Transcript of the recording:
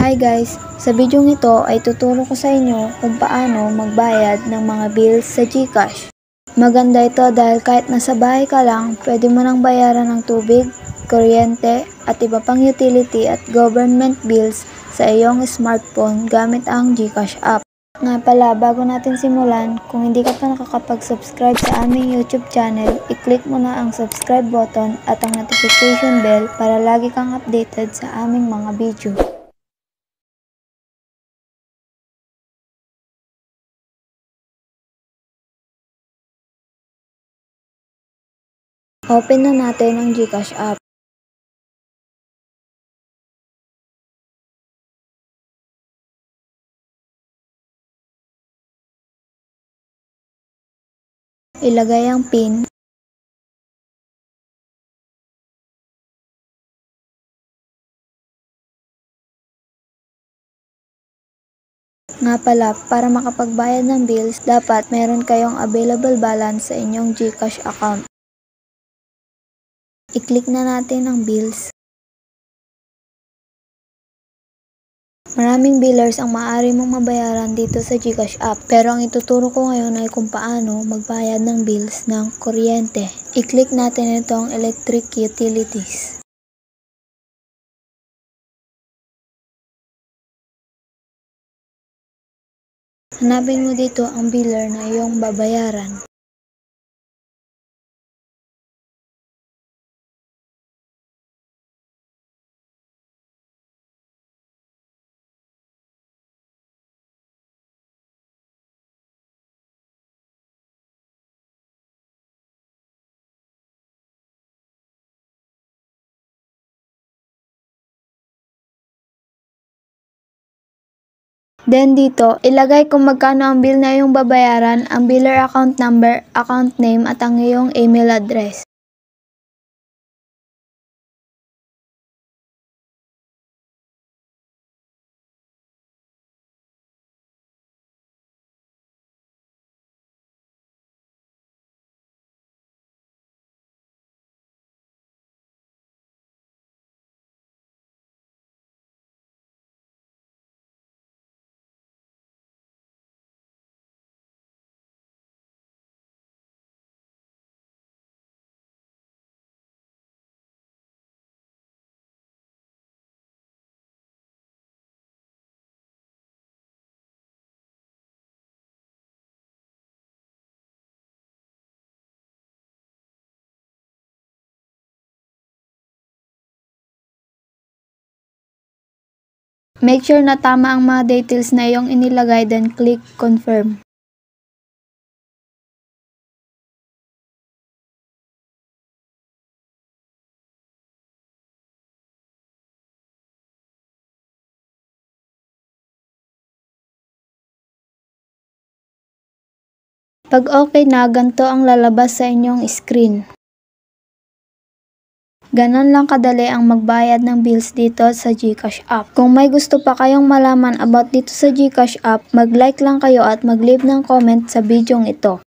Hi guys! Sa video ito ay tuturo ko sa inyo kung paano magbayad ng mga bills sa GCash. Maganda ito dahil kahit nasa bahay ka lang, pwede mo nang bayaran ng tubig, kuryente at iba pang utility at government bills sa iyong smartphone gamit ang GCash app. Nga pala, bago natin simulan, kung hindi ka pa nakakapag-subscribe sa aming YouTube channel, i-click mo na ang subscribe button at ang notification bell para lagi kang updated sa aming mga video. Open na natin ang GCash app. Ilagay ang PIN. Nga pala, para makapagbayad ng bills, dapat meron kayong available balance sa inyong GCash account. I-click na natin ang bills. Maraming billers ang maaari mong mabayaran dito sa GCash app, pero ang ituturo ko ngayon ay kung paano magbayad ng bills ng kuryente. I-click natin itong electric utilities. Hanapin mo dito ang biller na iyong babayaran. Then dito, ilagay kung magkano ang bill na iyong babayaran, ang biller account number, account name at ang iyong email address. Make sure na tama ang mga details na iyong inilagay, then click confirm. Pag okay na, ganito ang lalabas sa inyong screen. Ganon lang kadali ang magbayad ng bills dito sa GCash app. Kung may gusto pa kayong malaman about dito sa GCash app, mag-like lang kayo at mag-leave ng comment sa video ito.